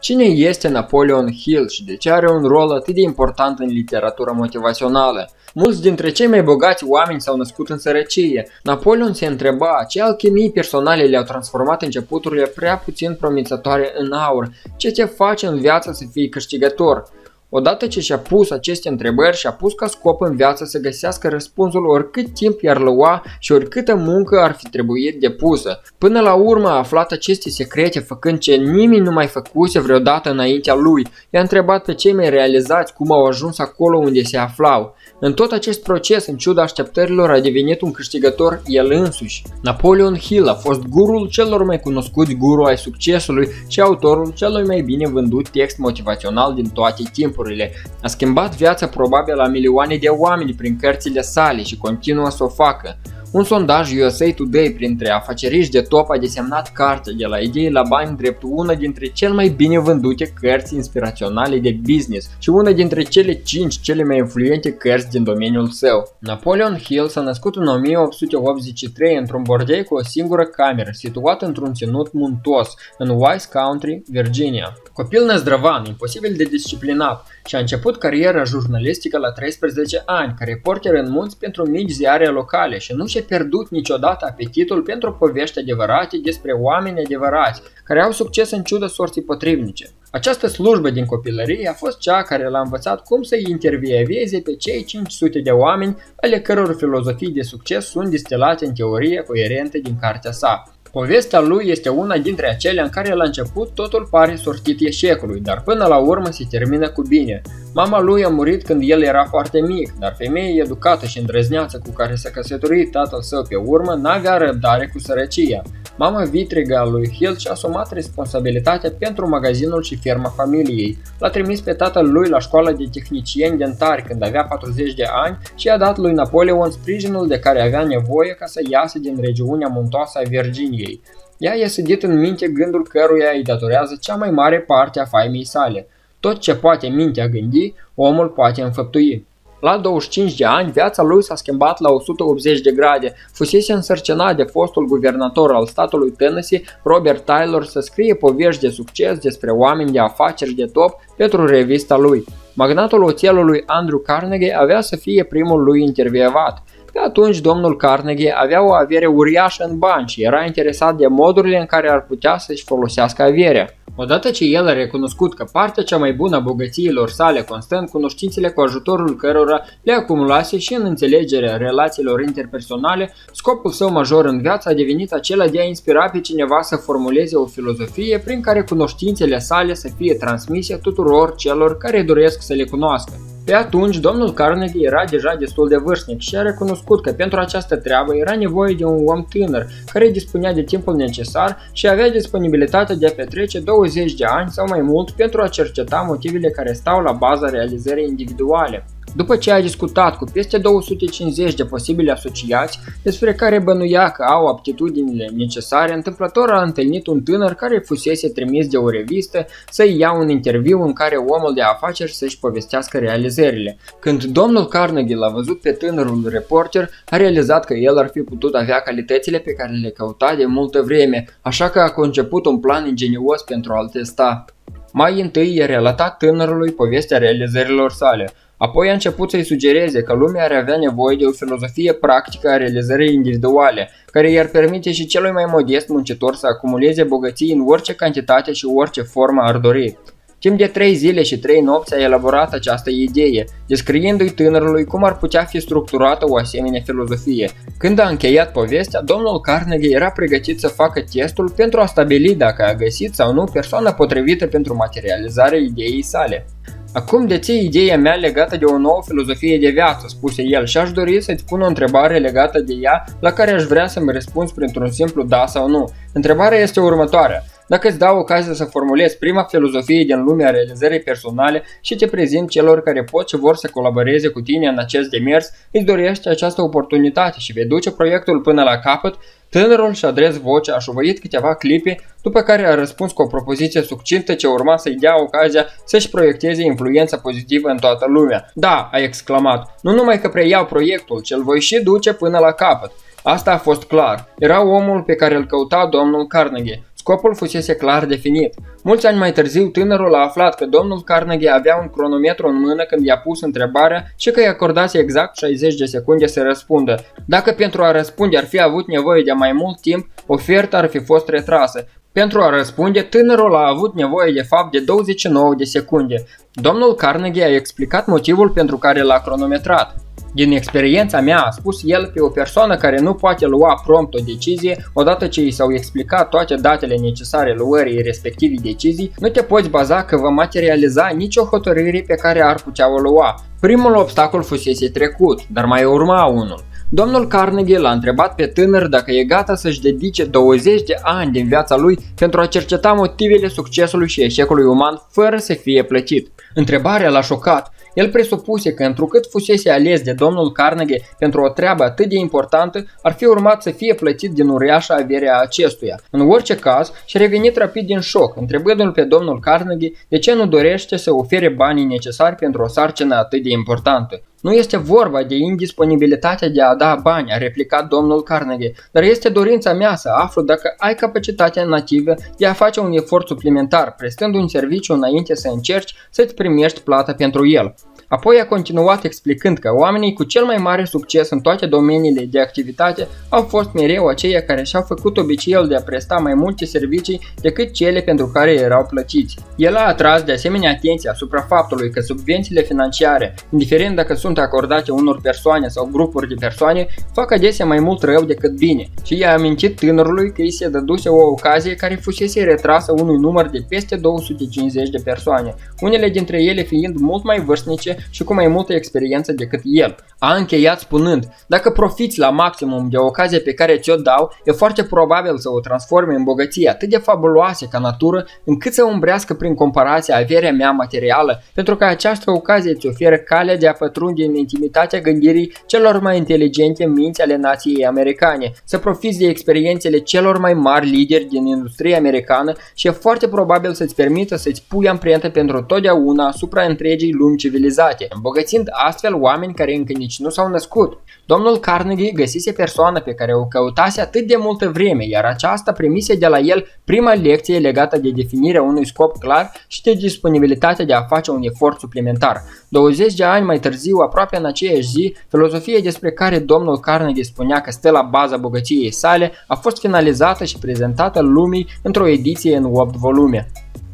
Cine este Napoleon Hill și de ce are un rol atât de important în literatura motivațională? Mulți dintre cei mai bogați oameni s-au născut în sărăcie. Napoleon se întreba ce alchimii personale le-au transformat începuturile prea puțin promițătoare în aur, ce te face în viață să fii câștigător. Odată ce și-a pus aceste întrebări, și-a pus ca scop în viață să găsească răspunsul oricât timp i-ar lua și oricâtă muncă ar fi trebuit depusă. Până la urmă a aflat aceste secrete făcând ce nimeni nu mai făcuse vreodată înaintea lui. I-a întrebat pe cei mai realizați cum au ajuns acolo unde se aflau. În tot acest proces, în ciuda așteptărilor, a devenit un câștigător el însuși. Napoleon Hill a fost gurul celor mai cunoscuți guru ai succesului și autorul celui mai bine vândut text motivațional din toate timpurile. A schimbat viața probabil a milioane de oameni prin cărțile sale și continuă să o facă. Un sondaj USA Today printre afaceriști de top a desemnat cartea De la idei la bani drept una dintre cele mai bine vândute cărți inspiraționale de business și una dintre cele 5 cele mai influente cărți din domeniul său. Napoleon Hill s-a născut în 1883 într-un bordei cu o singură cameră, situat într-un ținut muntos, în Wise County, Virginia. Copil năzdrăvan, imposibil de disciplinat, și a început cariera jurnalistică la 13 ani, ca reporter în munți pentru mici ziare locale și nu și-a pierdut niciodată apetitul pentru povești adevărate despre oameni adevărați, care au succes în ciuda sorții potrivnice. Această slujbă din copilărie a fost cea care l-a învățat cum să-i intervieveze pe cei 500 de oameni ale căror filozofii de succes sunt distilate în teorie coerentă din cartea sa. Povestea lui este una dintre acelea în care la început totul pare sortit eșecului, dar până la urmă se termină cu bine. Mama lui a murit când el era foarte mic, dar femeia educată și îndrăzneață cu care s-a căsătorit tatăl său pe urmă n-avea răbdare cu sărăcia. Mama vitregă a lui Hill și-a asumat responsabilitatea pentru magazinul și ferma familiei. L-a trimis pe tatăl lui la școala de tehnicieni dentari când avea 40 de ani și a dat lui Napoleon sprijinul de care avea nevoie ca să iasă din regiunea muntoasă a Virginiei. Ea i-a sădit în minte gândul căruia îi datorează cea mai mare parte a faimei sale. Tot ce poate mintea gândi, omul poate înfăptui. La 25 de ani, viața lui s-a schimbat la 180 de grade. Fusese însărcinat de fostul guvernator al statului Tennessee, Robert Taylor, să scrie povești de succes despre oameni de afaceri de top pentru revista lui. Magnatul oțelului Andrew Carnegie avea să fie primul lui intervievat. Pe atunci, domnul Carnegie avea o avere uriașă în bani și era interesat de modurile în care ar putea să-și folosească averea. Odată ce el a recunoscut că partea cea mai bună a bogățiilor sale constă în cunoștințele cu ajutorul cărora le acumulase și în înțelegerea relațiilor interpersonale, scopul său major în viață a devenit acela de a inspira pe cineva să formuleze o filozofie prin care cunoștințele sale să fie transmise tuturor celor care doresc să le cunoască. Pe atunci, domnul Carnegie era deja destul de vârstnic și a recunoscut că pentru această treabă era nevoie de un om tânăr, care dispunea de timpul necesar și avea disponibilitatea de a petrece 20 de ani sau mai mult pentru a cerceta motivele care stau la baza realizării individuale. După ce a discutat cu peste 250 de posibili asociați despre care bănuia că au aptitudinile necesare, întâmplător a întâlnit un tânăr care fusese trimis de o revistă să-i ia un interviu în care omul de afaceri să-și povestească realizările. Când domnul Carnegie l-a văzut pe tânărul reporter, a realizat că el ar fi putut avea calitățile pe care le căuta de multă vreme, așa că a conceput un plan ingenios pentru a-l testa. Mai întâi i-a relatat tânărului povestea realizărilor sale. Apoi a început să-i sugereze că lumea ar avea nevoie de o filozofie practică a realizării individuale, care i-ar permite și celui mai modest muncitor să acumuleze bogății în orice cantitate și orice formă ar dori. Timp de 3 zile și 3 nopți a elaborat această idee, descriindu-i tânărului cum ar putea fi structurată o asemenea filozofie. Când a încheiat povestea, domnul Carnegie era pregătit să facă testul pentru a stabili dacă a găsit sau nu persoana potrivită pentru materializarea ideii sale. Acum deții ideea mea legată de o nouă filozofie de viață, spuse el, și aș dori să-ți pun o întrebare legată de ea, la care aș vrea să-mi răspunzi printr-un simplu da sau nu. Întrebarea este următoarea. Dacă îți dau ocazia să formulezi prima filozofie din lumea realizării personale și te prezint celor care pot și vor să colaboreze cu tine în acest demers, îți dorești această oportunitate și vei duce proiectul până la capăt. Tânărul și-a adres vocea, a șovăit câteva clipe, după care a răspuns cu o propoziție succintă ce urma să-i dea ocazia să-și proiecteze influența pozitivă în toată lumea. Da, a exclamat, nu numai că preiau proiectul, ci îl voi și duce până la capăt. Asta a fost clar. Era omul pe care îl căuta domnul Carnegie. Scopul fusese clar definit. Mulți ani mai târziu, tânărul a aflat că domnul Carnegie avea un cronometru în mână când i-a pus întrebarea și că i-a acordase exact 60 de secunde să răspundă. Dacă pentru a răspunde ar fi avut nevoie de mai mult timp, oferta ar fi fost retrasă. Pentru a răspunde, tânărul a avut nevoie de fapt de 29 de secunde. Domnul Carnegie a explicat motivul pentru care l-a cronometrat. Din experiența mea, a spus el, pe o persoană care nu poate lua prompt o decizie, odată ce i s-au explicat toate datele necesare luării respectivii decizii, nu te poți baza că va materializa nicio hotărâre pe care ar putea o lua. Primul obstacol fusese trecut, dar mai urma unul. Domnul Carnegie l-a întrebat pe tânăr dacă e gata să-și dedice 20 de ani din viața lui pentru a cerceta motivele succesului și eșecului uman fără să fie plătit. Întrebarea l-a șocat. El presupuse că întrucât fusese ales de domnul Carnegie pentru o treabă atât de importantă, ar fi urmat să fie plătit din uriașa averea acestuia. În orice caz, și-a revenit rapid din șoc, întrebându-l pe domnul Carnegie de ce nu dorește să ofere banii necesari pentru o sarcină atât de importantă. Nu este vorba de indisponibilitatea de a da bani, a replicat domnul Carnegie, dar este dorința mea să aflu dacă ai capacitatea nativă de a face un efort suplimentar, prestând un serviciu înainte să încerci să-ți primești plata pentru el. Apoi a continuat explicând că oamenii cu cel mai mare succes în toate domeniile de activitate au fost mereu aceia care și-au făcut obiceiul de a presta mai multe servicii decât cele pentru care erau plătiți. El a atras de asemenea atenția asupra faptului că subvențiile financiare, indiferent dacă sunt acordate unor persoane sau grupuri de persoane, fac adesea mai mult rău decât bine și i-a amintit tânărului că îi se dăduse o ocazie care fusese retrasă unui număr de peste 250 de persoane, unele dintre ele fiind mult mai vârstnice și cu mai multă experiență decât el. A încheiat spunând: dacă profiți la maximum de ocazia pe care ți-o dau, e foarte probabil să o transforme în bogății atât de fabuloase ca natură, încât să umbrească prin comparație averea mea materială, pentru că această ocazie îți oferă calea de a pătrunde în intimitatea gândirii celor mai inteligente minți ale nației americane, să profiți de experiențele celor mai mari lideri din industria americană și e foarte probabil să-ți permită să-ți pui amprentă pentru totdeauna asupra întregii lumi civilizate, îmbogățind astfel oameni care încă nici nu s-au născut. Domnul Carnegie găsise persoana pe care o căutase atât de multă vreme, iar aceasta primise de la el prima lecție legată de definirea unui scop clar și de disponibilitatea de a face un efort suplimentar. 20 de ani mai târziu, aproape în aceeași zi, filozofia despre care domnul Carnegie spunea că stă la baza bogăției sale a fost finalizată și prezentată lumii într-o ediție în 8 volume.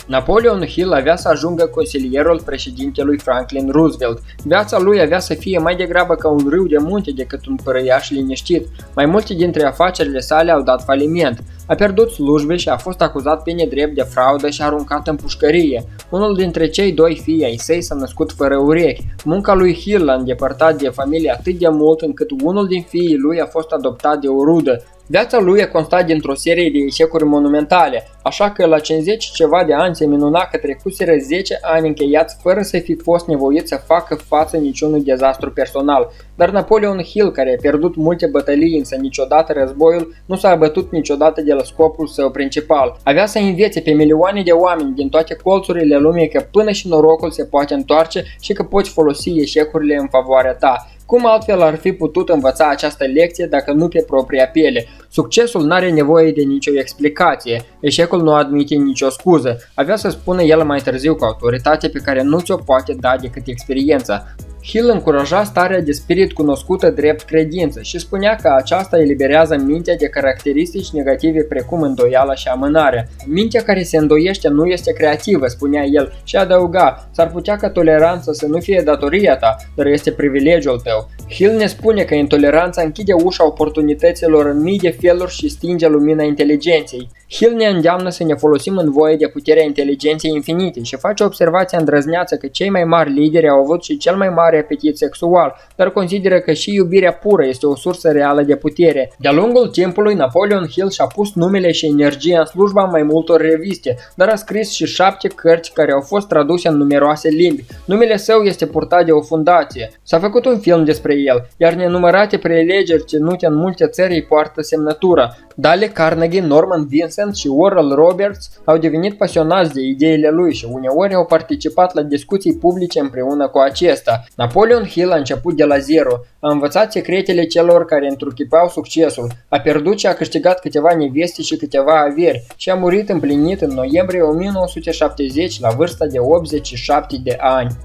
Napoleon Hill avea să ajungă consilierul președintelui Franklin Roosevelt. Viața lui avea să fie mai degrabă ca un râu de munte decât un părăiaș liniștit. Mai multe dintre afacerile sale au dat faliment. A pierdut slujbe și a fost acuzat pe nedrept de fraudă și aruncat în pușcărie. Unul dintre cei doi fii ai săi s-a născut fără urechi. Munca lui Hill l-a îndepărtat de familie atât de mult încât unul din fiii lui a fost adoptat de o rudă. Viața lui a constat dintr-o serie de eșecuri monumentale, așa că la 50 ceva de ani se minuna că trecuseră 10 ani încheiați fără să fi fost nevoit să facă față niciunui dezastru personal. Dar Napoleon Hill, care a pierdut multe bătălii însă niciodată războiul, nu s-a abătut niciodată de la scopul său principal. Avea să învețe pe milioane de oameni din toate colțurile lumii că până și norocul se poate întoarce și că poți folosi eșecurile în favoarea ta. Cum altfel ar fi putut învăța această lecție dacă nu pe propria piele? Succesul n-are nevoie de nicio explicație, eșecul nu admite nicio scuză, avea să spună el mai târziu cu autoritate pe care nu ți-o poate da decât experiența. Hill încuraja starea de spirit cunoscută drept credință și spunea că aceasta eliberează mintea de caracteristici negative precum îndoiala și amânarea. Mintea care se îndoiește nu este creativă, spunea el și adăuga: s-ar putea ca toleranța să nu fie datoria ta, dar este privilegiul tău. Hill ne spune că intoleranța închide ușa oportunităților în mii de feluri și stinge lumina inteligenței. Hill ne îndeamnă să ne folosim în voie de puterea inteligenței infinite și face observația îndrăzneață că cei mai mari lideri au avut și cel mai mare apetit sexual, dar consideră că și iubirea pură este o sursă reală de putere. De-a lungul timpului, Napoleon Hill și-a pus numele și energia în slujba mai multor reviste, dar a scris și 7 cărți care au fost traduse în numeroase limbi. Numele său este purtat de o fundație. S-a făcut un film despre el, iar nenumărate prelegeri ținute în multe țări îi poartă semnătura. Dale Carnegie, Norman Vincent Vincent și Oral Roberts au devenit pasionați de ideile lui și uneori au participat la discuții publice împreună cu acesta. Napoleon Hill a început de la zero, a învățat secretele celor care întruchipau succesul, a pierdut și a câștigat câteva neveste și câteva averi și a murit împlinit în noiembrie 1970 la vârsta de 87 de ani.